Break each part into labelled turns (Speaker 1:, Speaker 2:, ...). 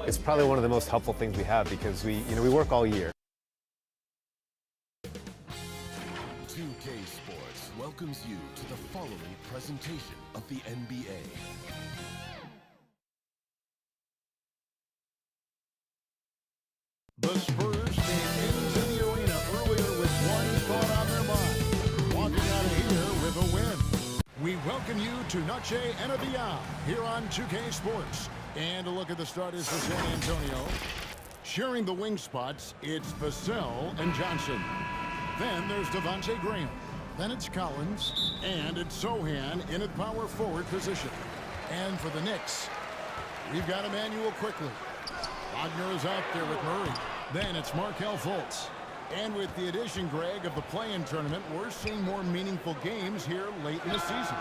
Speaker 1: it's probably one of the most helpful things we have because we work all year.
Speaker 2: 2K Sports welcomes you to the following presentation of the NBA.
Speaker 3: The Spurs came into the arena earlier with one thought on their mind, walking out of here with a win. We welcome you to Noche and Beyond here on 2K Sports. And a look at the starters for San Antonio. Sharing the wing spots, it's Vassell and Johnson. Then there's Devontae Graham. Then it's Collins. And it's Sohan in at power forward position. And for the Knicks, we've got Emmanuel Quickly. Wagner is out there with Murray. Then it's Markelle Fultz. And with the addition, Greg, of the play-in tournament, we're seeing more meaningful games here late in the season.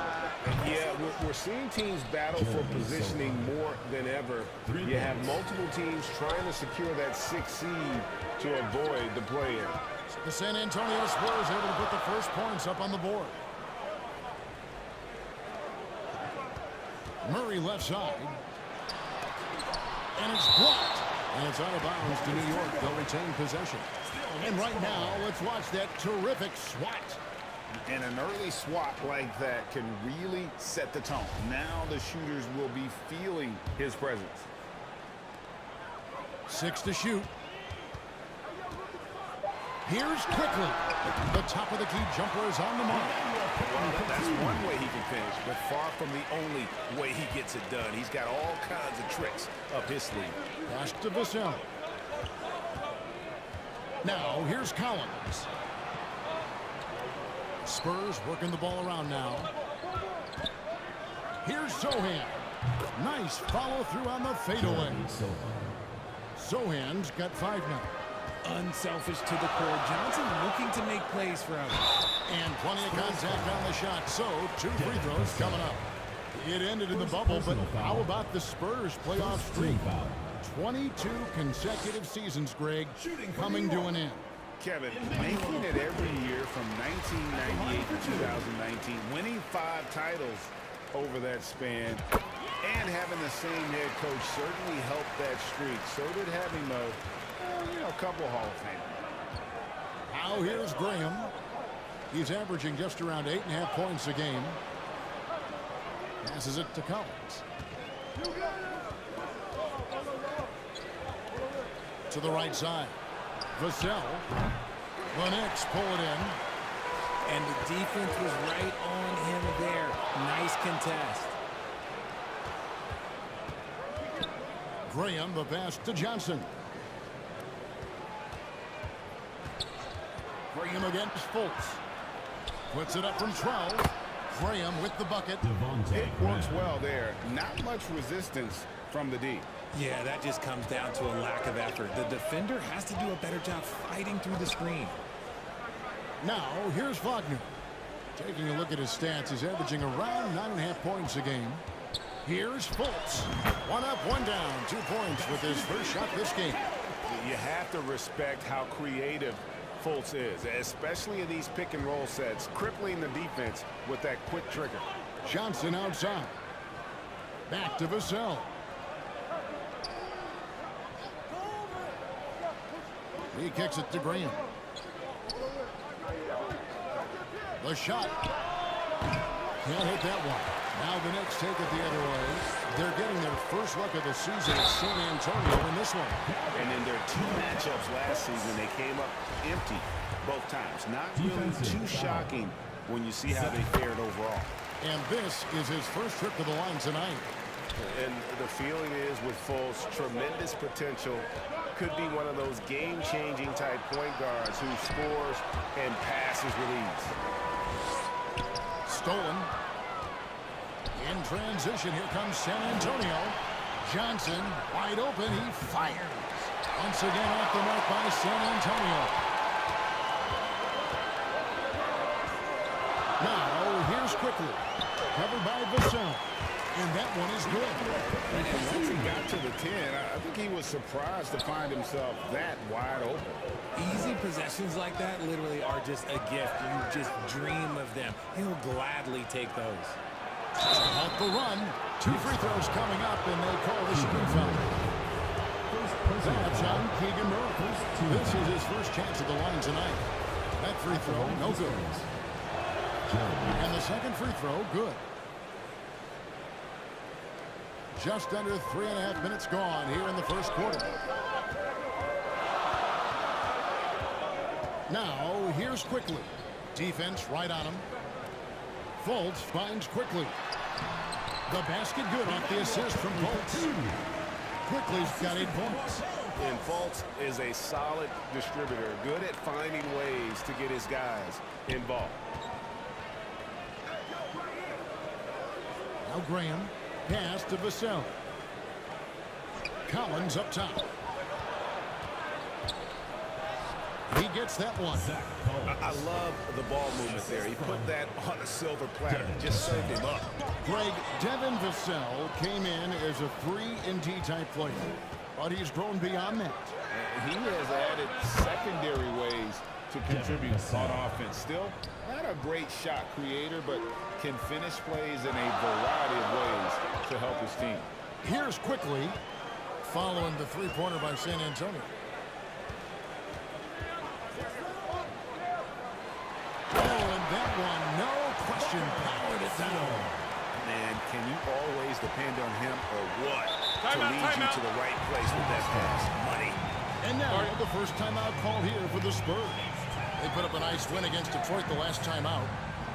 Speaker 4: Yeah, we're seeing teams battle for positioning more than ever. You have multiple teams trying to secure that 6th seed to avoid the play-in.
Speaker 3: The San Antonio Spurs able to put the first points up on the board. Murray left side. And it's blocked. And it's out of bounds to New York. They'll retain possession. And right now, let's watch that terrific swat.
Speaker 5: And an early swat like that can really set the tone. Now the shooters will be feeling his presence.
Speaker 3: 6 to shoot. Here's Quickly. The top of the key jumper is on the mark.
Speaker 4: Well, that's one way he can finish, but far from the only way he gets it done. He's got all kinds of tricks up his sleeve.
Speaker 3: Pass to Vassell. Now, here's Collins. Spurs working the ball around now. Here's Sohan. Nice follow through on the fadeaway. Sohan's got 5 now.
Speaker 6: Unselfish to the core. Johnson looking to make plays for others.
Speaker 3: And plenty of contact on the shot. So, 2 free throws coming up. It ended in the bubble, but how about the Spurs playoff streak? 22 consecutive seasons, Greg, coming to an end.
Speaker 5: Kevin, making it every year from 1998 to 2019, winning 5 titles over that span, and having the same head coach certainly helped that streak. So did having a couple Hall of Fame.
Speaker 3: Now here's Graham. He's averaging just around 8.5 points a game. Passes it to Collins. To the right side. Vassell. The Knicks pull it in.
Speaker 6: And the defense was right on him there. Nice contest.
Speaker 3: Graham, the pass to Johnson. Graham against Fultz. Puts it up from 12. Graham with the bucket.
Speaker 5: It works well there. Not much resistance from the D.
Speaker 6: Yeah, that just comes down to a lack of effort. The defender has to do a better job fighting through the screen.
Speaker 3: Now, here's Wagner. Taking a look at his stats, he's averaging around 9.5 points a game. Here's Fultz. 1 up, 1 down. 2 points with his first shot this game.
Speaker 4: You have to respect how creative Fultz is, especially in these pick-and-roll sets, crippling the defense with that quick trigger.
Speaker 3: Johnson outside. Back to Vassell. He kicks it to Graham. The shot. Can't hit that one. Now the Knicks take it the other way. They're getting their first look of the season at San Antonio in this one.
Speaker 4: And in their 2 matchups last season, they came up empty both times. Not really too shocking when you see how they fared overall.
Speaker 3: And this is his first trip to the line tonight.
Speaker 4: And the feeling is with Fultz, tremendous potential. Could be one of those game-changing type point guards who scores and passes with ease.
Speaker 3: Stolen. In transition, here comes San Antonio. Johnson, wide open, he fires. Once again off the mark by San Antonio. Now, here's Quickly. Covered by Vassell. And that one is good.
Speaker 5: And once he got to the 10, I think he was surprised to find himself that wide open.
Speaker 6: Easy possessions like that literally are just a gift. You just dream of them. He'll gladly take those.
Speaker 3: Off the run. 2 free throws coming up, and they call the shooting foul. That's on Keegan Murray. This is his first chance at the line tonight. That free throw, no good. And the second free throw, good. Just under 3.5 minutes gone here in the first quarter. Now, here's Quickly. Defense right on him. Fultz finds Quickly. The basket good off the assist from Fultz. Quickly's got 8 points.
Speaker 4: And Fultz is a solid distributor, good at finding ways to get his guys involved.
Speaker 3: Now Graham. Pass to Vassell. Collins up top. He gets that one.
Speaker 4: I love the ball movement there. He put that on a silver platter. Just served him up.
Speaker 3: Greg, Devin Vassell came in as a 3-and-D type player, but he's grown beyond that.
Speaker 5: He has added secondary ways to contribute on offense. Still not a great shot creator, but can finish plays in a variety of ways to help his team.
Speaker 3: Here's Quickly, following the three-pointer by San Antonio. Oh, and that one, no question, powered it down.
Speaker 5: Man, can you always depend on him or what to lead you to the right place with that pass? Money.
Speaker 3: And now the first timeout call here for the Spurs. They put up a nice win against Detroit the last time out.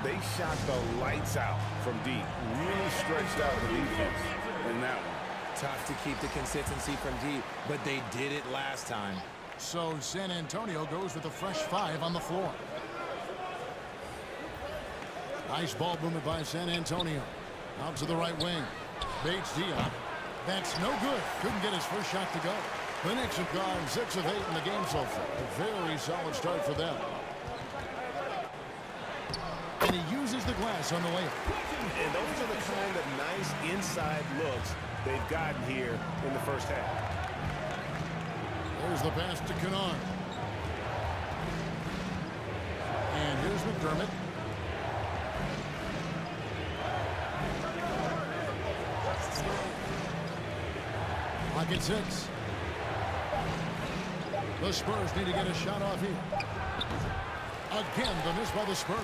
Speaker 5: They shot the lights out from deep. Really stretched out the defense in that one.
Speaker 6: Tough to keep the consistency from deep, but they did it last time.
Speaker 3: So San Antonio goes with a fresh 5 on the floor. Nice ball movement by San Antonio. Out to the right wing. Bates Diop. That's no good. Couldn't get his first shot to go. The Knicks have gone 6 of 8 in the game so far. A very solid start for them. And he uses the glass on the layup.
Speaker 4: And those are the kind of nice inside looks they've gotten here in the first half.
Speaker 3: There's the pass to Kennard. And here's McDermott. Pocket 6. The Spurs need to get a shot off here. Again, the miss by the Spurs.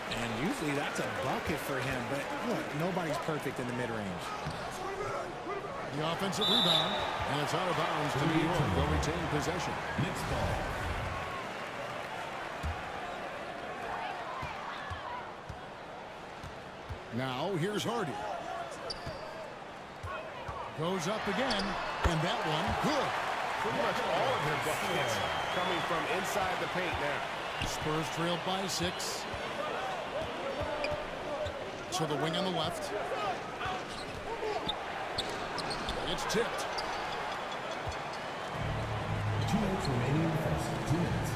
Speaker 6: And usually that's a bucket for him, but look, nobody's perfect in the mid-range.
Speaker 3: The offensive rebound, and it's out of bounds to New York. They'll retain possession.
Speaker 2: Knicks ball.
Speaker 3: Now, here's Hardy. Goes up again, and that one, good.
Speaker 4: Pretty much all of their buckets coming from inside the paint now.
Speaker 3: Spurs trailed by 6. To the wing on the left. It's tipped.
Speaker 2: 2 minutes remaining in the first. 2 minutes.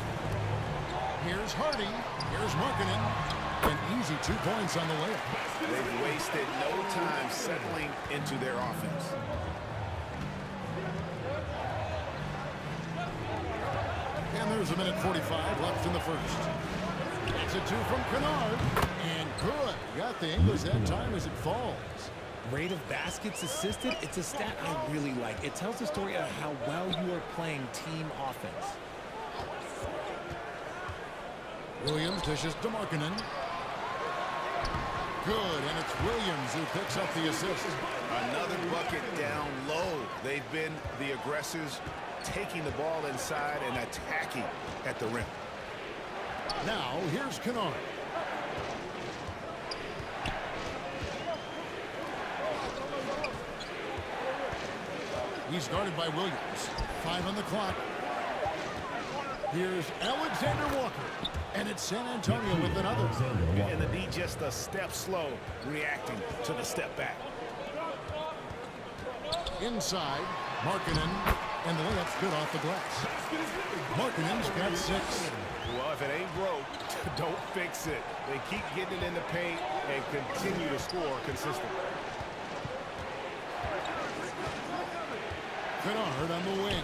Speaker 3: Here's Hardy. Here's Markkanen. An easy 2 points on the layup.
Speaker 5: They've wasted no time settling into their offense.
Speaker 3: And there's a minute 45 left in the first. It's a 2 from Kennard. And good. Got the English that time as it falls.
Speaker 6: Rate of baskets assisted, it's a stat I really like. It tells the story of how well you are playing team offense.
Speaker 3: Williams dishes to Markkanen. Good, and it's Williams who picks up the assist.
Speaker 5: Another bucket down low. They've been the aggressors, taking the ball inside and attacking at the rim.
Speaker 3: Now, here's Kennard. He's guarded by Williams. 5 on the clock. Here's Alexander Walker. And it's San Antonio with another.
Speaker 4: And the D just a step slow, reacting to the step back.
Speaker 3: Inside, Markkanen. And the layup's good off the glass. Markkanen's got 6.
Speaker 4: Well, if it ain't broke, don't fix it. They keep getting it in the paint and continue to score consistently.
Speaker 3: Kennard on the wing.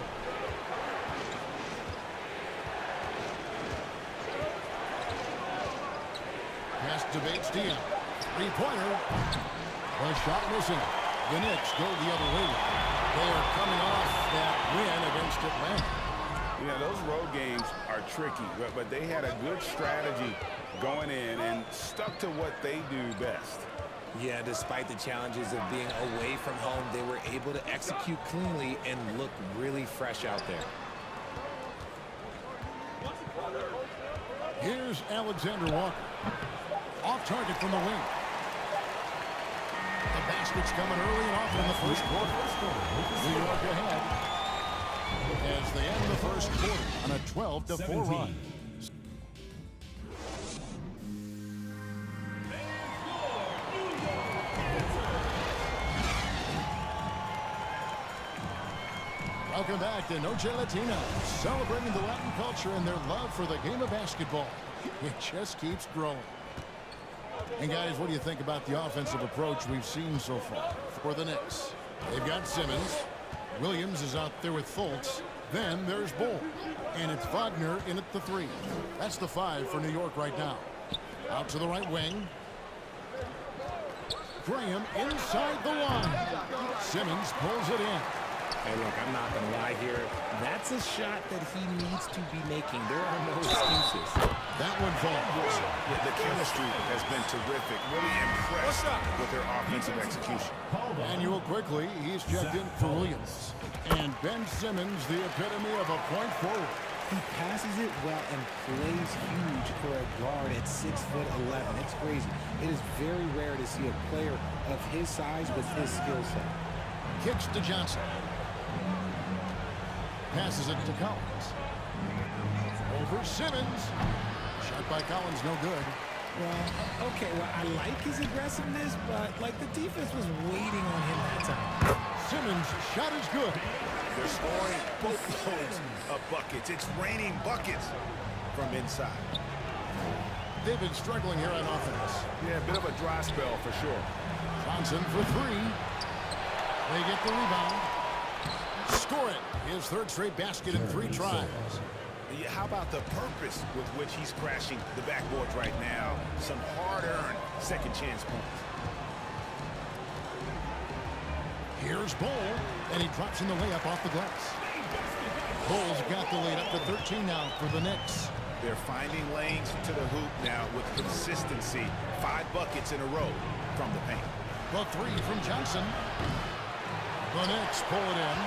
Speaker 3: Pass to Bates Diop. 3-pointer. The shot missing. The Knicks go the other way. They are coming off that win against against Atlanta.
Speaker 5: You know, those road games are tricky, but they had a good strategy going in and stuck to what they do best.
Speaker 6: Yeah, despite the challenges of being away from home, they were able to execute cleanly and look really fresh out there.
Speaker 3: Here's Alexander Walker. Off target from the wing. The basket's coming early and often in the first quarter. New York ahead as they end the first quarter on a 12-4 run. Welcome back to Noche Latina, celebrating the Latin culture and their love for the game of basketball. It just keeps growing. And guys, what do you think about the offensive approach we've seen so far for the Knicks? They've got Simmons. Williams is out there with Fultz. Then there's Bull. And it's Wagner in at the 3. That's the 5 for New York right now. Out to the right wing. Graham inside the line. Simmons pulls it in.
Speaker 6: Hey, look, I'm not going to lie here. That's a shot that he needs to be making. There are no excuses.
Speaker 3: That one falls.
Speaker 5: The chemistry has been terrific. Really impressed with their offensive execution.
Speaker 3: Manuel quickly, he's checked in for Williams. And Ben Simmons, the epitome of a point forward.
Speaker 6: He passes it well and plays huge for a guard at 6'11". It's crazy. It is very rare to see a player of his size with his skill set.
Speaker 3: Kicks to Johnson. Passes it to Collins. Over Simmons. Shot by Collins, no good.
Speaker 6: Well, okay, well, I like his aggressiveness, but, like, the defense was waiting on him that time.
Speaker 3: Simmons' shot is good.
Speaker 5: They're scoring boatloads of buckets. It's raining buckets from inside.
Speaker 3: They've been struggling here on offense.
Speaker 5: Yeah, a bit of a dry spell for sure.
Speaker 3: Johnson for 3. They get the rebound. Score it. His third straight basket in 3 tries.
Speaker 5: Yeah, how about the purpose with which he's crashing the backboards right now? Some hard-earned second chance points.
Speaker 3: Here's Bull, and he drops in the layup off the glass. Bull's got the lead up to 13 now for the Knicks.
Speaker 5: They're finding lanes to the hoop now with consistency. 5 buckets in a row from the paint.
Speaker 3: The 3 from Johnson. The Knicks pull it in.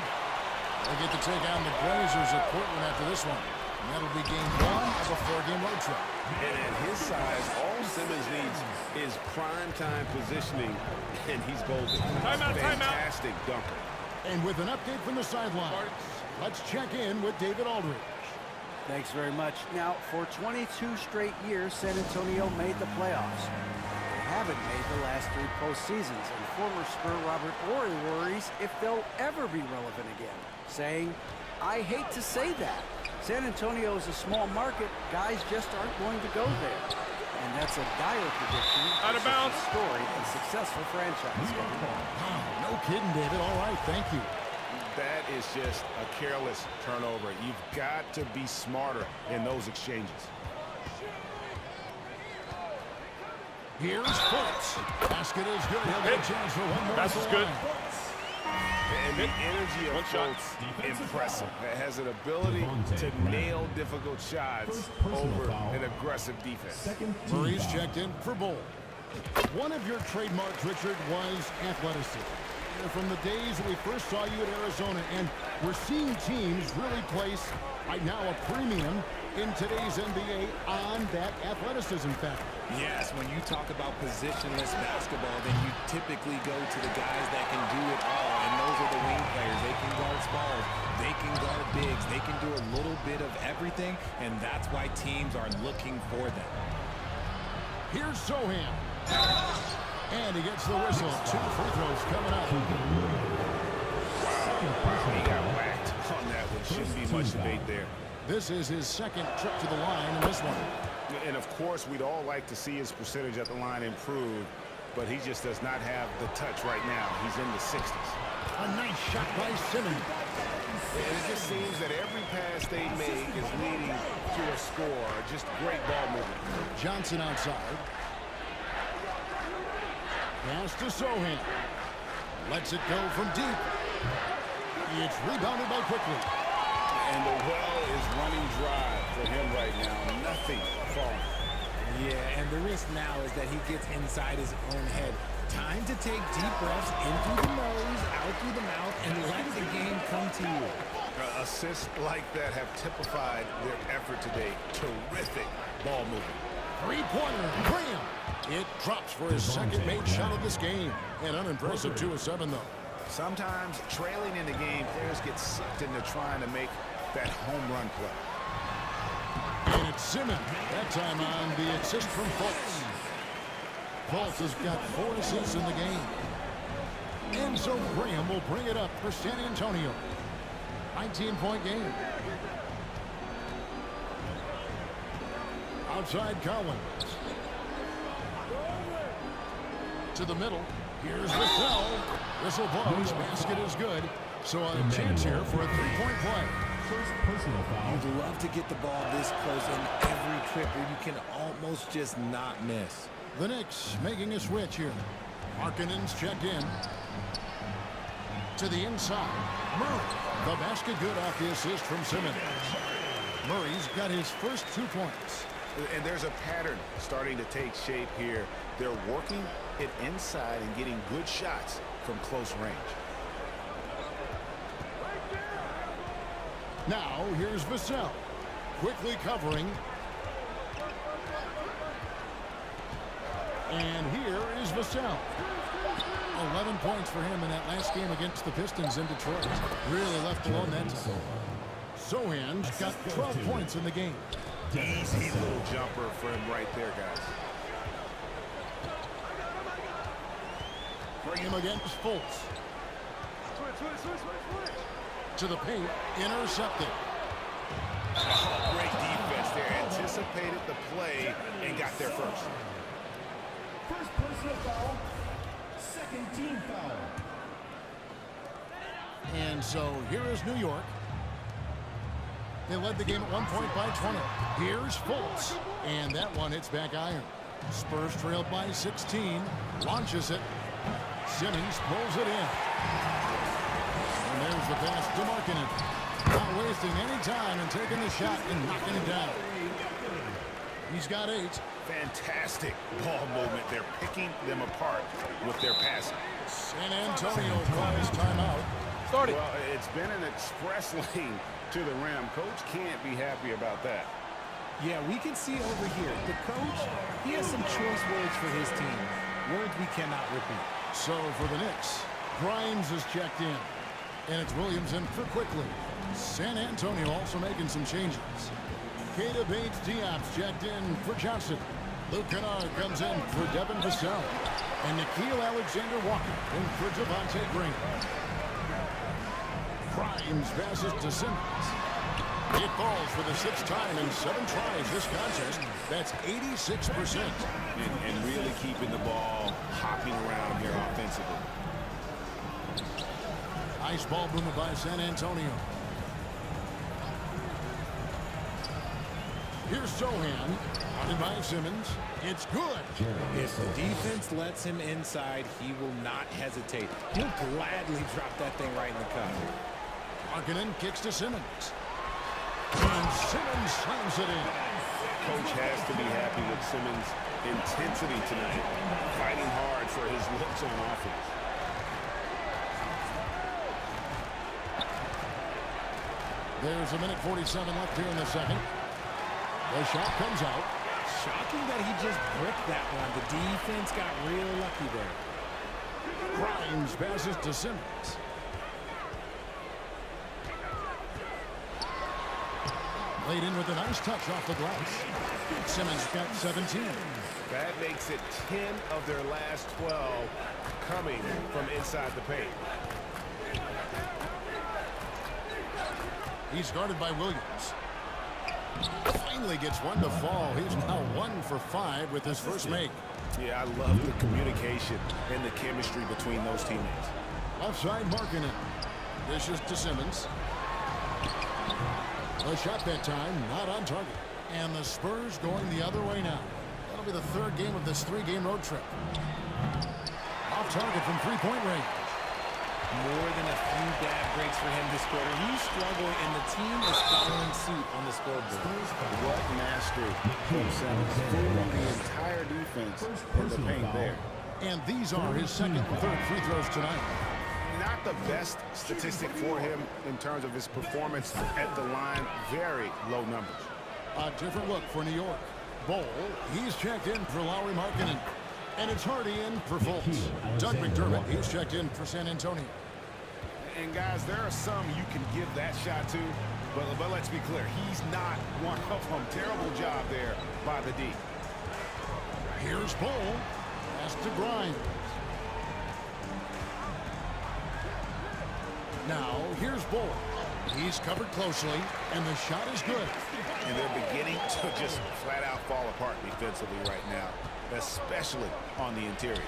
Speaker 3: They get to take on the Blazers at Portland after this one. And that'll be game 1 of a 4-game road trip.
Speaker 5: And at his size, all Simmons needs is prime-time positioning, and he's golden. Fantastic dunker.
Speaker 3: And with an update from the sideline, let's check in with David Aldridge.
Speaker 7: Thanks very much. Now, for 22 straight years, San Antonio made the playoffs. They haven't made the last 3 postseasons, and former Spur Robert Horry worries if they'll ever be relevant again, saying, "I hate to say that. San Antonio is a small market. Guys just aren't going to go there." And that's a dire prediction. Out of bounds. Story of a successful franchise.
Speaker 3: Wow, no kidding, David. All right, thank you.
Speaker 5: That is just a careless turnover. You've got to be smarter in those exchanges.
Speaker 3: Here's Fultz. Basket is good. He'll get a chance for one more.
Speaker 8: Pass is good.
Speaker 5: And the energy of Fultz, impressive. It has an ability to nail difficult shots over an aggressive defense.
Speaker 3: Murray's checked in for Bull. One of your trademarks, Richard, was athleticism. From the days that we first saw you at Arizona, and we're seeing teams really place, right now, a premium in today's NBA on that athleticism factor.
Speaker 6: Yes, when you talk about positionless basketball, then you typically go to the guys that can do it all, and those are the wing players. They can guard smalls, they can guard bigs, they can do a little bit of everything, and that's why teams are looking for them.
Speaker 3: Here's Sohan. And he gets the whistle. 2 free throws coming up.
Speaker 5: He got whacked on that one. Shouldn't be much debate there.
Speaker 3: This is his second trip to the line in this one.
Speaker 5: And, of course, we'd all like to see his percentage at the line improve, but he just does not have the touch right now. He's in the 60s.
Speaker 3: A nice shot by Simmons.
Speaker 5: And it just seems that every pass they make is leading to a score. Just great ball movement.
Speaker 3: Johnson outside. Pass to Sohan. Lets it go from deep. It's rebounded by Quickly.
Speaker 5: And the well is running dry for him right now. Nothing falling.
Speaker 6: Yeah, and the risk now is that he gets inside his own head. Time to take deep breaths in through the nose, out through the mouth, and let the game come to you.
Speaker 5: Assists like that have typified their effort today. Terrific ball movement.
Speaker 3: Three-pointer, Graham. It drops for his second made shot of this game. An unimpressive 2 of 7, though.
Speaker 5: Sometimes trailing in the game, players get sucked into trying to make that home run play.
Speaker 3: And it's Simmons. That time on the assist from Fultz. Fultz has got 4 assists in the game. And so Graham will bring it up for San Antonio. 19-point game. Outside Collins. To the middle. Here's the foul. Whistle blows. Basket is good. So a chance here for a 3-point play.
Speaker 6: You'd love to get the ball this close in every trip where you can almost just not miss.
Speaker 3: The Knicks making a switch here. Markkanen's checked in. To the inside. Murray. The basket good off the assist from Simmons. Murray's got his first 2 points.
Speaker 5: And there's a pattern starting to take shape here. They're working it inside and getting good shots from close range.
Speaker 3: Now here's Vassell. Quickly covering. And here is Vassell. 11 points for him in that last game against the Pistons in Detroit. Really left alone that time. Sohan's got 12 points in the game.
Speaker 5: Easy little jumper for him right there, guys.
Speaker 3: Graham against Fultz. To the paint. Intercepted.
Speaker 5: Oh, great defense there. Anticipated the play and got there first.
Speaker 8: First personal foul. Second team foul.
Speaker 3: And so here is New York. They led the game at 1 point by 20. Here's Fultz. And that one hits back iron. Spurs trailed by 16. Launches it. Simmons pulls it in. And there's the pass to Markkanen. Not wasting any time and taking the shot and knocking it down. He's got 8.
Speaker 5: Fantastic ball movement. They're picking them apart with their passing.
Speaker 3: San Antonio calls timeout.
Speaker 1: Started.
Speaker 5: Well, it's been an express lane to the rim. Coach can't be happy about that.
Speaker 6: Yeah, we can see over here. The coach, he has some choice words for his team. Words we cannot repeat.
Speaker 3: So for the Knicks, Grimes is checked in. And it's Williams in for Quickly. San Antonio also making some changes. Keita Bates-Diop's checked in for Johnson. Luke Kennard comes in for Devin Vassell. And Nickeil Alexander-Walker in for Javonte Green. Grimes passes to Simmons. It falls for the 6th time in 7 tries this contest. That's 86%.
Speaker 5: And really keeping the ball hopping around here offensively.
Speaker 3: Nice ball movement by San Antonio. Here's Sohan. Routed by Simmons. It's good.
Speaker 6: If the defense lets him inside, he will not hesitate. He'll gladly drop that thing right in the cup.
Speaker 3: Markkanen kicks to Simmons. And Simmons slams it in.
Speaker 5: Coach has to be happy with Simmons' intensity tonight. Fighting hard for his looks on offense.
Speaker 3: There's a minute 47 left here in the second. The shot comes out.
Speaker 6: Shocking that he just bricked that one. The defense got real lucky there.
Speaker 3: Grimes passes to Simmons. Laid in with a nice touch off the glass. Simmons got 17.
Speaker 4: That makes it 10 of their last 12 coming from inside the paint.
Speaker 3: He's guarded by Williams. Finally gets one to fall. He's now 1 for 5 with his first make.
Speaker 4: Yeah, I love the communication and the chemistry between those teammates.
Speaker 3: Offside Markkanen. Dishes to Simmons. A shot that time, not on target. And the Spurs going the other way now. That'll be the 3rd game of this 3-game road trip. Off target from 3-point range.
Speaker 6: More than a few bad breaks for him this quarter. He's struggling, and the team is following suit on the scoreboard.
Speaker 5: What mastery from Simmons. Fooling the entire defense in the paint there.
Speaker 3: And these are his second and third free throws tonight.
Speaker 4: Not the best statistic for him in terms of his performance at the line. Very low numbers.
Speaker 3: A different look for New York. Bol, he's checked in for Lauri Markkanen. And it's Hardy in for Fultz. Doug McDermott, he's checked in for San Antonio.
Speaker 5: And guys, there are some you can give that shot to, but let's be clear, he's not one of them. Terrible job there by the D.
Speaker 3: Here's Bol. Pass to Grimes. Now, here's Bol. He's covered closely, and the shot is good.
Speaker 5: And they're beginning to just flat out fall apart defensively right now, especially on the interior.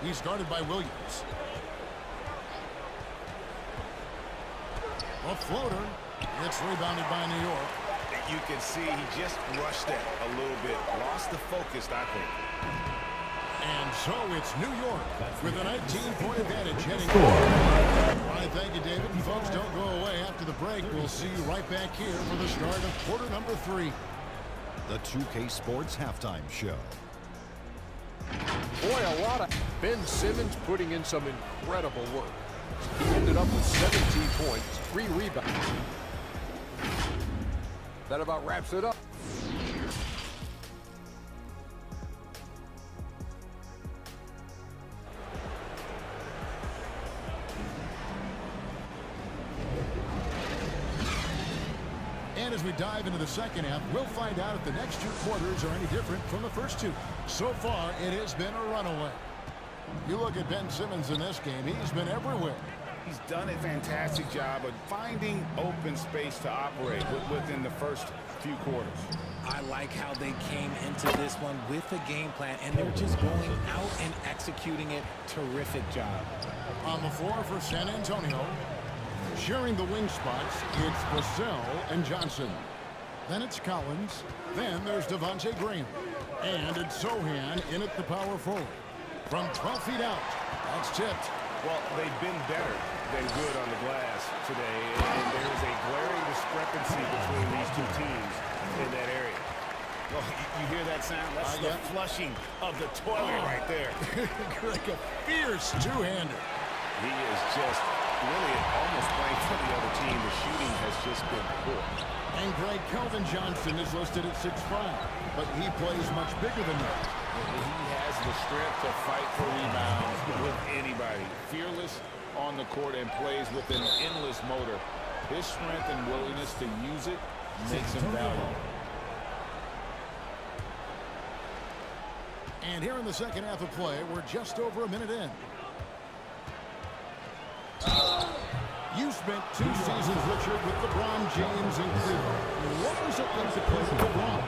Speaker 3: He's guarded by Williams. A floater. It's rebounded by New York.
Speaker 5: You can see he just rushed that a little bit. Lost the focus, I think.
Speaker 3: And so it's New York with a 19-point advantage heading forward. All right, thank you, David. And folks, don't go away after the break. We'll see you right back here for the start of quarter number 3.
Speaker 9: The 2K Sports Halftime Show.
Speaker 10: Boy, a lot of Ben Simmons putting in some incredible work. He ended up with 17 points, 3 rebounds. That about wraps it up.
Speaker 3: And as we dive into the second half, we'll find out if the next 2 quarters are any different from the first 2. So far, it has been a runaway. You look at Ben Simmons in this game, he's been everywhere.
Speaker 5: He's done a fantastic job of finding open space to operate within the first few quarters.
Speaker 6: I like how they came into this one with a game plan, and they're just going out and executing it. Terrific job.
Speaker 3: On the floor for San Antonio, sharing the wing spots, it's Vassell and Johnson. Then it's Collins. Then there's Devontae Graham. And it's Sohan in at the power forward. From 12 feet out, that's tipped.
Speaker 4: Well, they've been better than good on the glass today, and there's a glaring discrepancy between these 2 teams in that area.
Speaker 5: Well, you hear that sound? That's the flushing of the toilet right there.
Speaker 3: Like a fierce two-hander.
Speaker 4: He is just really almost playing for the other team. The shooting has just been poor.
Speaker 3: And Greg Kelvin Johnson is listed at 6'5", but he plays much bigger than that.
Speaker 5: He has the strength to fight for rebounds with anybody. Fearless on the court and plays with an endless motor. His strength and willingness to use it makes him valuable.
Speaker 3: And here in the second half of play, we're just over a minute in. You spent 2 seasons, Richard, with LeBron James in Cleveland. What was it like to play with LeBron?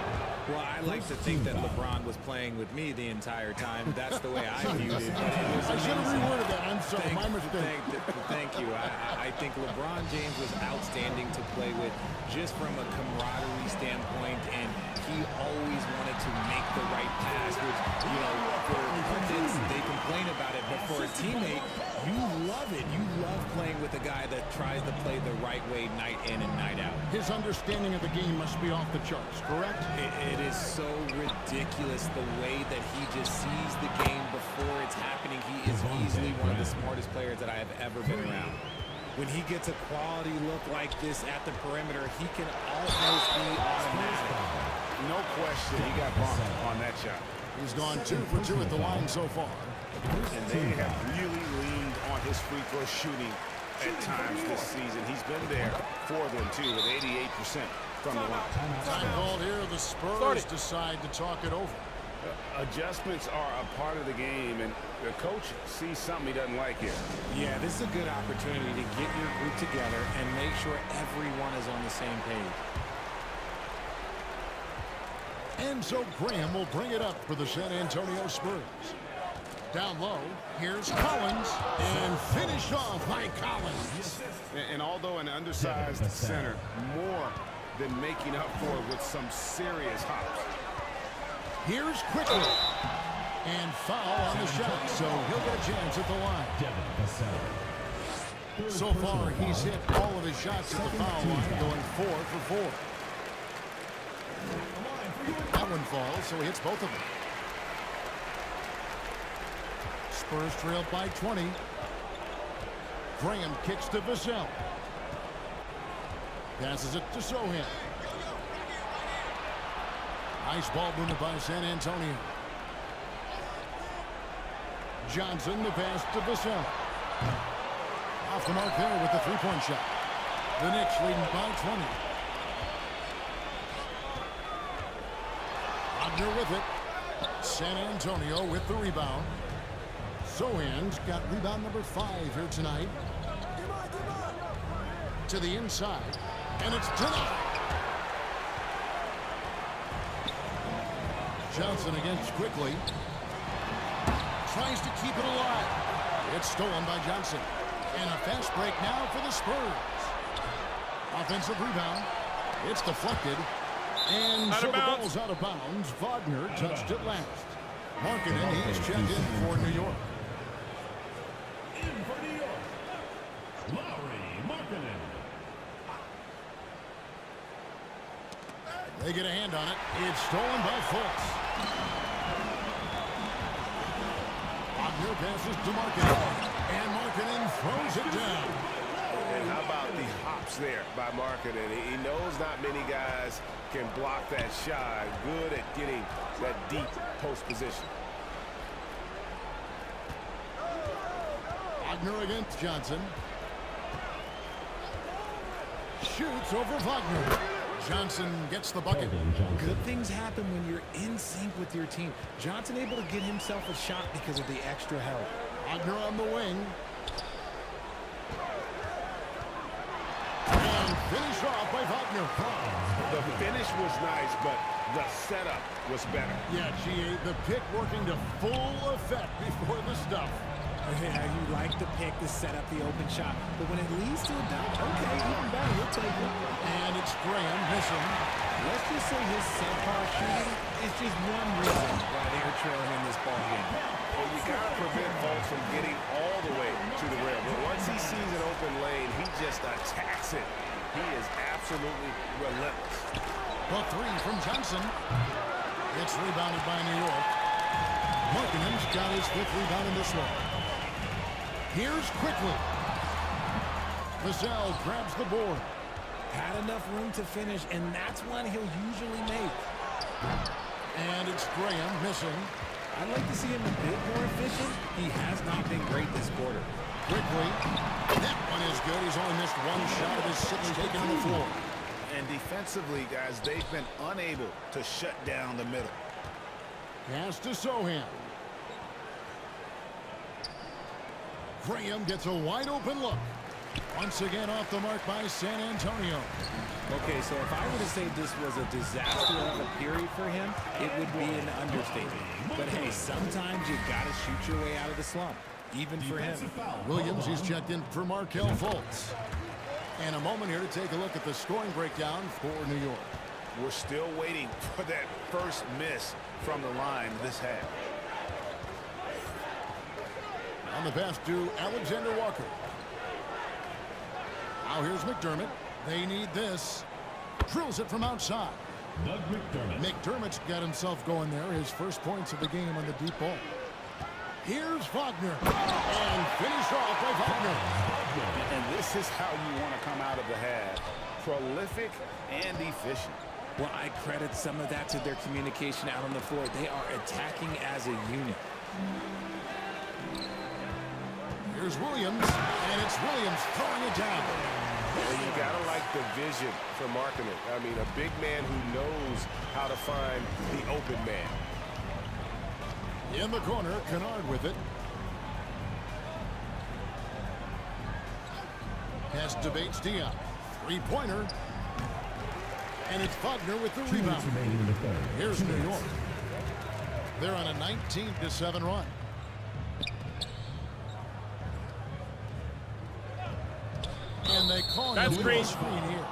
Speaker 6: Well, I like to think that LeBron was playing with me the entire time. That's the way I viewed it.
Speaker 3: I should have reworded that. I'm sorry, my mistake.
Speaker 6: Thank you. I think LeBron James was outstanding to play with just from a camaraderie standpoint, and he always wanted to make the right pass, which, you know, for pundits, they complain about it, but for a teammate, you love it. You love playing with a guy that tries to play the right way night in and night out.
Speaker 3: His understanding of the game must be off the charts, correct?
Speaker 6: It is so ridiculous the way that he just sees the game before it's happening. He is easily one of the smartest players that I have ever been around. When he gets a quality look like this at the perimeter, he can almost be automatic.
Speaker 5: No question, he got bumped on that shot.
Speaker 3: He's gone 2 for 2 at the line so far.
Speaker 5: And they have really leaned on his free throw shooting at times this season. He's been there for them, too, with 88% from the line.
Speaker 3: Time called here. The Spurs decide to talk it over.
Speaker 5: Adjustments are a part of the game, and the coach sees something he doesn't like here.
Speaker 6: Yeah, this is a good opportunity to get your group together and make sure everyone is on the same page.
Speaker 3: And so Graham will bring it up for the San Antonio Spurs. Down low, here's Collins, and finished off by Collins.
Speaker 5: And although an undersized center, more than making up for it with some serious hops.
Speaker 3: Here's Quickly. And foul on the shot, so he'll get a chance at the line. So far, he's hit all of his shots at the foul line, going 4 for 4. That one falls, so he hits both of them. Spurs trailed by 20. Graham kicks to Vassell. Passes it to Sohan. Nice ball movement by San Antonio. Johnson, the pass to Vassell. Off the mark there with the three-point shot. The Knicks leading by 20. Wagner with it. San Antonio with the rebound. Sohan's got rebound number 5 here tonight. To the inside. And it's denied. Johnson against quickly. Tries to keep it alive. It's stolen by Johnson. And a fast break now for the Spurs. Offensive rebound. It's deflected. And so the ball's out of bounds. Wagner touched it last. Markkanen, he's checked in for New York.
Speaker 8: In for New York, Lauri Markkanen.
Speaker 3: They get a hand on it. It's stolen by Fultz. Wagner passes to Markkanen. And Markkanen throws it down.
Speaker 4: And how about the hops there by Markkanen? He knows not many guys can block that shot. Good at getting that deep post position.
Speaker 3: Wagner against Johnson. Shoots over Wagner. Johnson gets the bucket.
Speaker 6: Good things happen when you're in sync with your team. Johnson able to get himself a shot because of the extra help.
Speaker 3: Wagner on the wing. And finished off by Wagner.
Speaker 4: The finish was nice, but the setup was better.
Speaker 3: Yeah, GA, the pick working to full effect before the stuff.
Speaker 6: Yeah, you like the pick to set up the open shot, but when it leads to a dunk, okay, even better, we'll take it.
Speaker 3: And it's Graham missing.
Speaker 6: Let's just say his subpar shooting is just one reason why they're trailing in this ball game.
Speaker 4: Well, you got to prevent Fultz from getting all the way to the rim. But once he sees an open lane, he just attacks it. He is absolutely relentless.
Speaker 3: The three from Johnson. It's rebounded by New York. Markkanen's got his 5th rebound in this one. Here's quickly. Vassell grabs the board.
Speaker 6: Had enough room to finish, and that's one he'll usually make.
Speaker 3: And it's Graham missing.
Speaker 6: I'd like to see him a bit more efficient. He has not been great this quarter.
Speaker 3: Quickly. That one is good. He's only missed one shot of his 6 taken on the floor.
Speaker 5: And defensively, guys, they've been unable to shut down the middle.
Speaker 3: Pass to Sohan. Graham gets a wide open look. Once again off the mark by San Antonio.
Speaker 6: Okay, so if I were to say this was a disaster of a period for him, it would be an understatement. But hey, sometimes you gotta shoot your way out of the slump, even for him.
Speaker 3: Williams, he's checked in for Markelle Fultz. And a moment here to take a look at the scoring breakdown for New York.
Speaker 5: We're still waiting for that first miss from the line this half.
Speaker 3: On the pass to Alexander Walker. Now here's McDermott. They need this. Drills it from outside.
Speaker 8: Doug McDermott.
Speaker 3: McDermott's got himself going there. His first points of the game on the deep ball. Here's Wagner. And finished off by Wagner.
Speaker 5: And this is how you want to come out of the half. Prolific and efficient.
Speaker 6: Well, I credit some of that to their communication out on the floor. They are attacking as a unit.
Speaker 3: Here's Williams, and it's Williams throwing it down.
Speaker 4: And you gotta like the vision for Markkanen. I mean, a big man who knows how to find the open man.
Speaker 3: In the corner, Kennard with it. Pass to Bates Diop. Three-pointer. And it's Wagner with the rebound. Here's New York. They're on a 19-7 run. And they call it a screen here.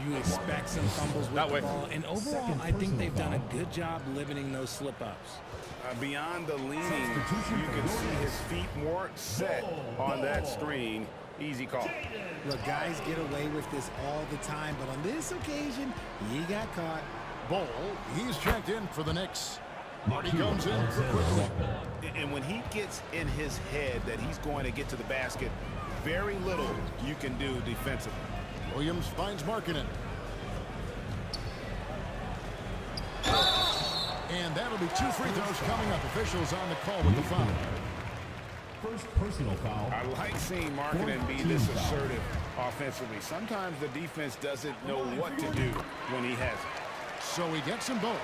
Speaker 6: You expect some fumbles with the ball. And overall, I think they've done a good job limiting those slip-ups.
Speaker 5: Beyond the leaning, you can see his feet more set on that screen. Easy call.
Speaker 6: Look, guys get away with this all the time, but on this occasion, he got caught.
Speaker 3: Ball, he's checked in for the Knicks. Marty comes in for quickly.
Speaker 5: And when he gets in his head that he's going to get to the basket, very little you can do defensively.
Speaker 3: Williams finds Markkanen. And that'll be 2 free throws coming up. Officials on the call with the foul.
Speaker 8: First personal foul.
Speaker 5: I like seeing Markkanen be this assertive offensively. Sometimes the defense doesn't know what to do when he has it.
Speaker 3: So he gets them both.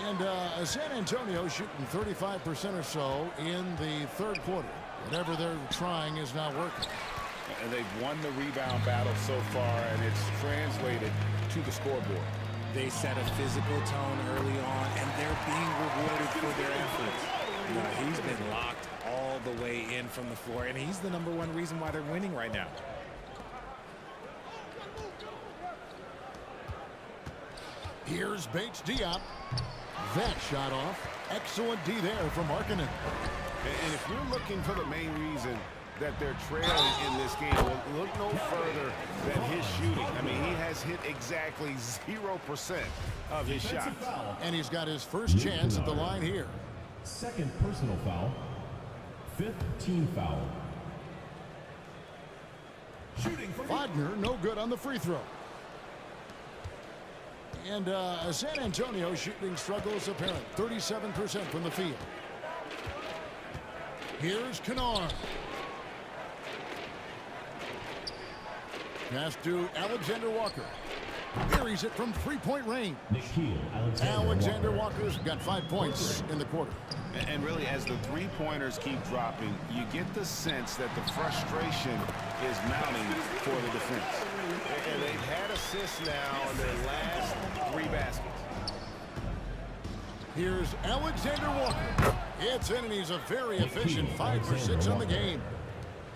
Speaker 3: And San Antonio shooting 35% or so in the third quarter. Whatever they're trying is not working.
Speaker 5: And they've won the rebound battle so far, and it's translated to the scoreboard.
Speaker 6: They set a physical tone early on, and they're being rewarded for their efforts. He's been locked all the way in from the floor, and he's the #1 reason why they're winning right now.
Speaker 3: Here's Bates Diop. That shot off. Excellent D there from Markkanen.
Speaker 5: And if you're looking for the main reason that they're trailing in this game, well, look no further than his shooting. I mean, he has hit exactly 0% of his shots.
Speaker 3: And he's got his first chance at the line here.
Speaker 8: Second personal foul. 5th team foul.
Speaker 3: Wagner, no good on the free throw. And San Antonio shooting struggles apparent. 37% from the field. Here's Kennard. Pass to Alexander Walker. Buries it from three-point range. Alexander Walker's got 5 points in the quarter.
Speaker 5: And really, as the three-pointers keep dropping, you get the sense that the frustration is mounting for the defense.
Speaker 4: And they've had assists now on their last 3 baskets.
Speaker 3: Here's Alexander Walker. It's in, and he's a very efficient 5 for 6 on the game.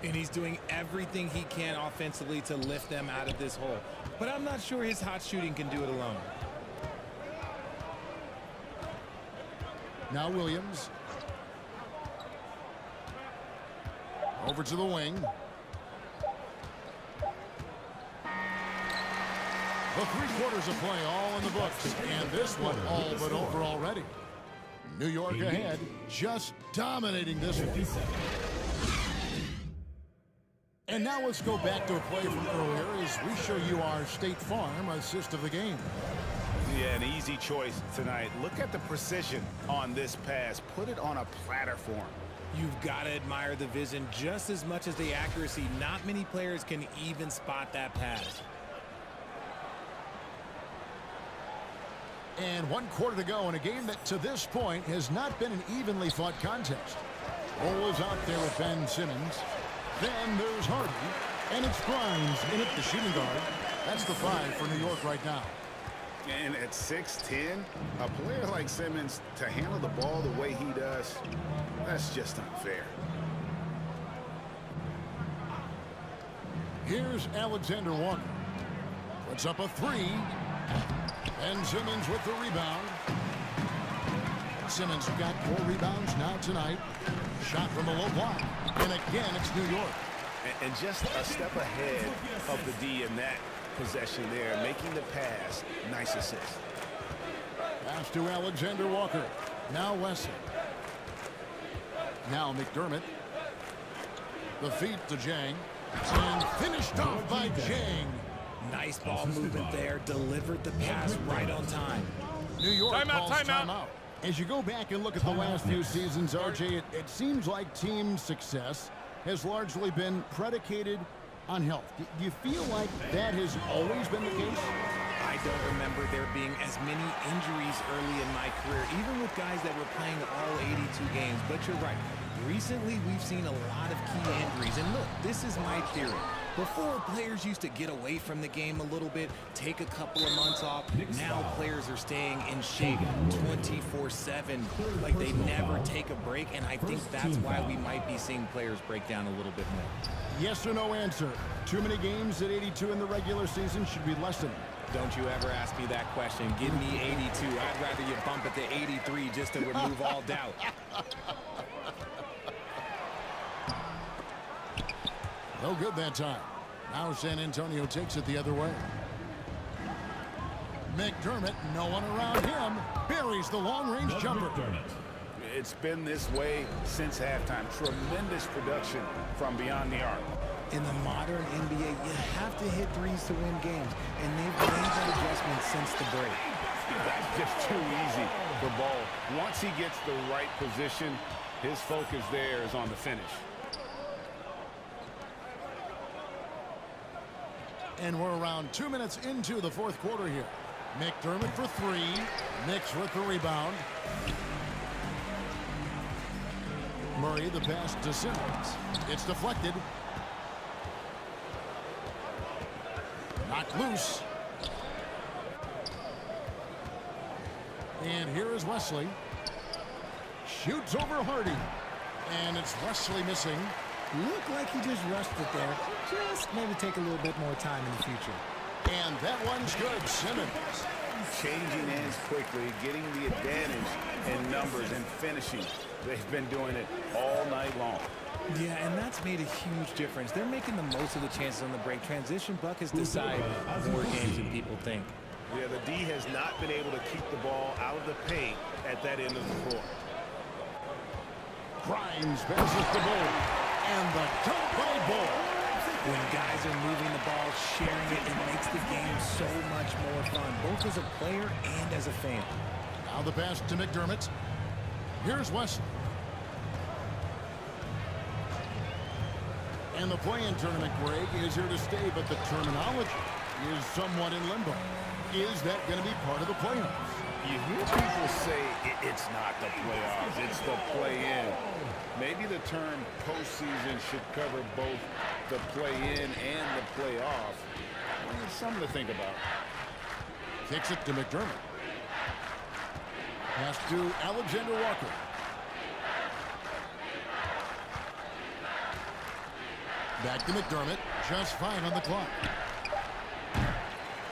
Speaker 6: And he's doing everything he can offensively to lift them out of this hole. But I'm not sure his hot shooting can do it alone.
Speaker 3: Now Williams. Over to the wing. The 3 quarters of play all in the books. And this one all but over already. New York ahead, just dominating this one. And now let's go back to a play from earlier as we show you our State Farm assist of the game.
Speaker 5: Yeah, an easy choice tonight. Look at the precision on this pass. Put it on a platter form.
Speaker 6: You've got to admire the vision just as much as the accuracy. Not many players can even spot that pass.
Speaker 3: And 1 quarter to go in a game that to this point has not been an evenly fought contest. Ball is out there with Ben Simmons. Then there's Hardy, and it's Grimes in at the shooting guard. That's the 5 for New York right now.
Speaker 5: And at 6'10", a player like Simmons to handle the ball the way he does, that's just unfair.
Speaker 3: Here's Alexander Walker. Puts up a 3. And Simmons with the rebound. Simmons got 4 rebounds now tonight. Shot from the low block. And again, it's New York.
Speaker 5: And just a step ahead of the D in that possession there, making the pass. Nice assist.
Speaker 3: Pass to Alexander Walker. Now Wesley. Now McDermott. The feet to Jang. And finished off by Jang.
Speaker 6: Nice ball movement there. Delivered the pass right on time.
Speaker 3: New York calls timeout. As you go back and look at the last few seasons, RJ, it seems like team success has largely been predicated on health. Do you feel like that has always been the case?
Speaker 6: I don't remember there being as many injuries early in my career, even with guys that were playing all 82 games. But you're right. Recently, we've seen a lot of key injuries. And look, this is my theory. Before, players used to get away from the game a little bit, take a couple of months off. Now players are staying in shape 24/7, like they never take a break, and I think that's why we might be seeing players break down a little bit more.
Speaker 3: Yes or no answer. Too many games at 82 in the regular season should be lessened.
Speaker 6: Don't you ever ask me that question. Give me 82. I'd rather you bump it to 83 just to remove all doubt.
Speaker 3: No good that time. Now San Antonio takes it the other way. McDermott, no one around him, buries the long-range jumper.
Speaker 5: It's been this way since halftime. Tremendous production from beyond the arc.
Speaker 6: In the modern NBA, you have to hit threes to win games, and they've made that adjustment since the break.
Speaker 5: That's just too easy for Ball. Once he gets the right position, his focus there is on the finish.
Speaker 3: And we're around 2 minutes into the fourth quarter here. McDermott for three. Knicks with the rebound. Murray the pass to Simmons. It's deflected. Knocked loose. And here is Wesley. Shoots over Hardy. And it's Wesley missing.
Speaker 11: Looked like he just rushed it there. Just maybe take a little bit more time in the future.
Speaker 3: And that one's good. Simmons.
Speaker 5: Changing ends quickly, getting the advantage in numbers and finishing. They've been doing it all night long.
Speaker 6: Yeah, and that's made a huge difference. They're making the most of the chances on the break. Transition buckets decide more games than people think.
Speaker 4: Yeah, the D has not been able to keep the ball out of the paint at that end of the floor.
Speaker 3: Grimes passes the ball. And the dunk by Ball.
Speaker 6: When guys are moving the ball, sharing it, it makes the game so much more fun, both as a player and as a fan.
Speaker 3: Now the pass to McDermott. Here's Wesley. And the play-in tournament, Greg, is here to stay, but the terminology is somewhat in limbo. Is that going to be part of the playoffs?
Speaker 5: You hear people say it's not the playoffs, it's the play-in. Maybe the term postseason should cover both the play-in and the playoff. It's something to think about.
Speaker 3: Kicks it to McDermott. Pass to Alexander Walker. Back to McDermott. Just 5 on the clock.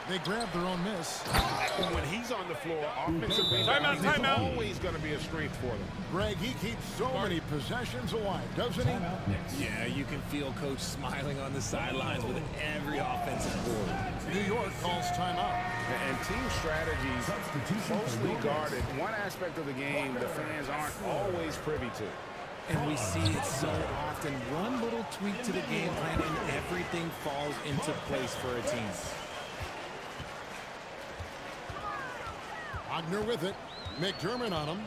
Speaker 3: They grab their own miss.
Speaker 4: When he's on the floor, offensive rebounding is always going to be a strength for them.
Speaker 3: Greg, he keeps so many possessions alive, doesn't he?
Speaker 6: Yeah, you can feel Coach smiling on the sidelines with every offensive board.
Speaker 3: New York calls timeout.
Speaker 5: And team strategies mostly guarded. One aspect of the game the fans aren't always privy to.
Speaker 6: And we see it so often. One little tweak to the game plan and everything falls into place for a team.
Speaker 3: Wagner with it. McDermott on him.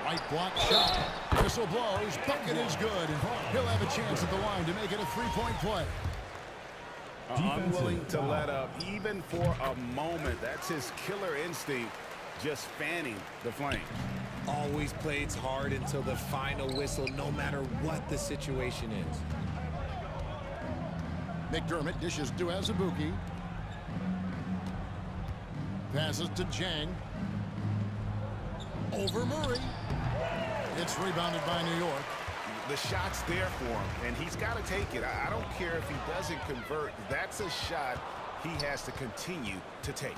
Speaker 3: White block shot. Whistle blows. Bucket is good. He'll have a chance at the line to make it a three-point play.
Speaker 5: Unwilling to let up even for a moment. That's his killer instinct, just fanning the flame.
Speaker 6: Always plays hard until the final whistle, no matter what the situation is.
Speaker 3: McDermott dishes to Azubuike. Passes to Jang. Over Murray. It's rebounded by New York.
Speaker 4: The shot's there for him, and he's got to take it. I don't care if he doesn't convert. That's a shot he has to continue to take.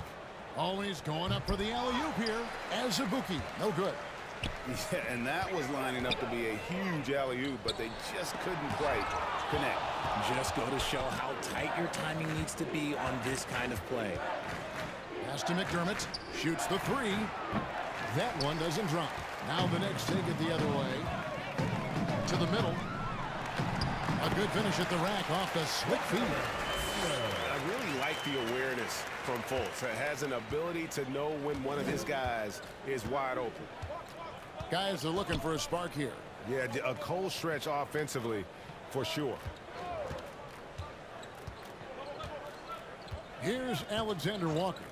Speaker 3: Always going up for the alley-oop here. Azubuike, no good.
Speaker 5: Yeah, and that was lining up to be a huge alley-oop, but they just couldn't quite connect.
Speaker 6: Just go to show how tight your timing needs to be on this kind of play.
Speaker 3: Pass to McDermott. Shoots the three. That one doesn't drop. Now the Knicks take it the other way. To the middle. A good finish at the rack off the slick feed.
Speaker 4: I really like the awareness from Fultz. It has an ability to know when one of his guys is wide open.
Speaker 3: Guys are looking for a spark here.
Speaker 4: Yeah, a cold stretch offensively for sure.
Speaker 3: Here's Alexander Walker.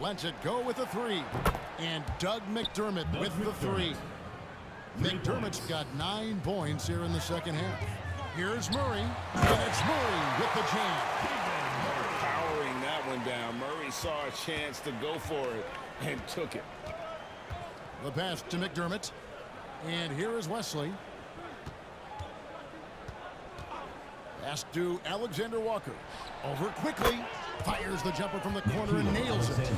Speaker 3: Lets it go with a three. And Doug McDermott with the three. McDermott's got 9 points here in the second half. Here's Murray, and it's Murray with the jam.
Speaker 5: Powering that one down. Murray saw a chance to go for it and took it.
Speaker 3: The pass to McDermott. And here is Wesley. Pass to Alexander Walker. Over quickly. Fires the jumper from the corner and nails it.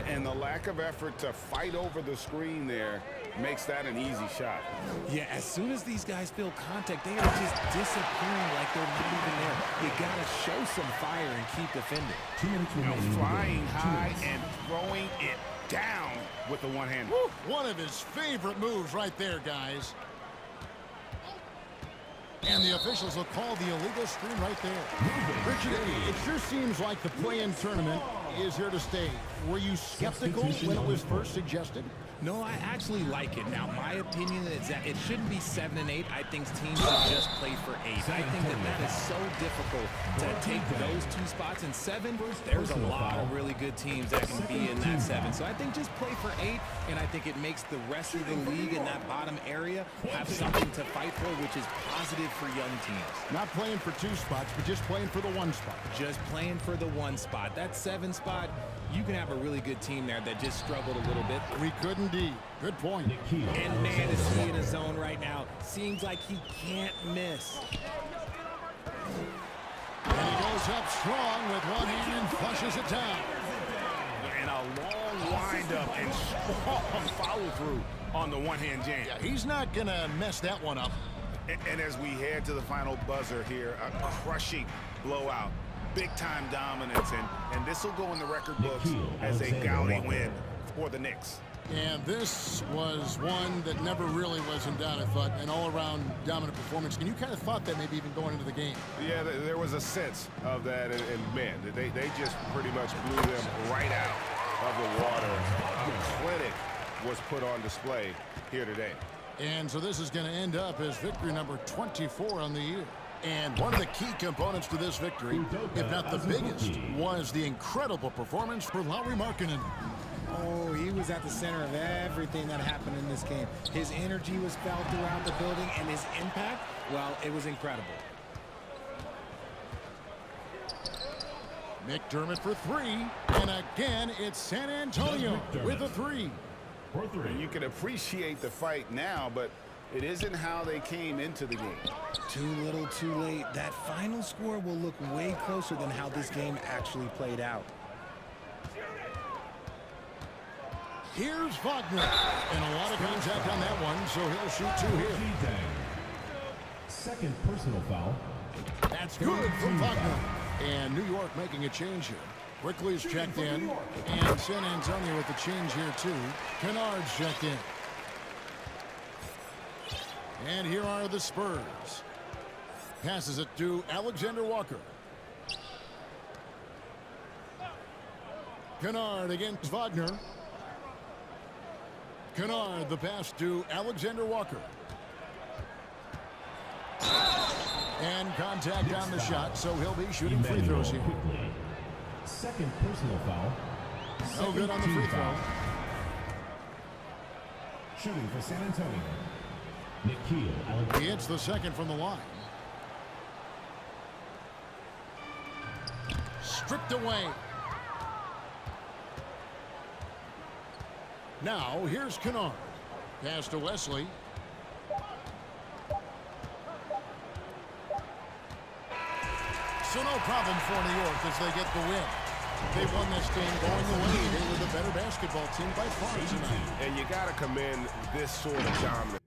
Speaker 5: And the lack of effort to fight over the screen there makes that an easy shot.
Speaker 6: Yeah, as soon as these guys feel contact, they are just disappearing like they're not even there. You got to show some fire and keep defending.
Speaker 8: 2 minutes remaining.
Speaker 5: Flying high and throwing it down with the one-hand.
Speaker 3: One of his favorite moves right there, guys. And the officials will call the illegal screen right there. Richard, it sure seems like the play-in tournament is here to stay. Were you skeptical when it was first suggested?
Speaker 6: No, I actually like it. Now, my opinion is that it shouldn't be 7 and 8. I think teams should just play for 8. I think that is so difficult to take those 2 spots. In 7, there's a lot of really good teams that can be in that 7. So I think just play for 8, and I think it makes the rest of the league in that bottom area have something to fight for, which is positive for young teams.
Speaker 3: Not playing for 2 spots, but just playing for the 1 spot.
Speaker 6: Just playing for the 1 spot. That 7 spot, you can have a really good team there that just struggled a little bit.
Speaker 3: We could indeed. Good point.
Speaker 6: And man, is he in a zone right now. Seems like he can't miss.
Speaker 3: And he goes up strong with one hand and flushes it down.
Speaker 5: And a long wind-up and strong follow-through on the one-hand jam.
Speaker 3: Yeah, he's not going to mess that one up.
Speaker 5: And as we head to the final buzzer here, a crushing blowout. Big-time dominance, and this will go in the record books as a gaudy win for the Knicks.
Speaker 3: And this was one that never really was in doubt, I thought, an all-around dominant performance. And you kind of thought that maybe even going into the game.
Speaker 4: Yeah, there was a sense of that, and man, they just pretty much blew them right out of the water. A clinic was put on display here today.
Speaker 3: And so this is going to end up as victory number 24 on the year. And one of the key components to this victory, if not the biggest, was the incredible performance for Lauri Markkanen.
Speaker 11: Oh, he was at the center of everything that happened in this game. His energy was felt throughout the building, and his impact, well, it was incredible.
Speaker 3: McDermott for 3, and again, it's San Antonio with a 3.
Speaker 5: And you can appreciate the fight now, but it isn't how they came into the game.
Speaker 6: Too little, too late. That final score will look way closer than how this game actually played out.
Speaker 3: Here's Wagner, and a lot of contact on that one, so he'll shoot 2 here.
Speaker 8: Second personal foul.
Speaker 3: That's good from Wagner. And New York making a change here. Quickly's checked in, and San Antonio with the change here too. Kennard's checked in. And here are the Spurs. Passes it to Alexander Walker. Kennard against Wagner. Kennard, the pass to Alexander Walker. And contact on the shot, so he'll be shooting free throws here.
Speaker 8: Second personal foul.
Speaker 3: No good on the free throw.
Speaker 8: Shooting for San Antonio. Nikhil.
Speaker 3: He hits the second from the line. Stripped away. Now, here's Kennard. Pass to Wesley. So no problem for New York as they get the win. They won this game going away. They were the better basketball team by far tonight.
Speaker 4: And you got to commend this sort of dominance.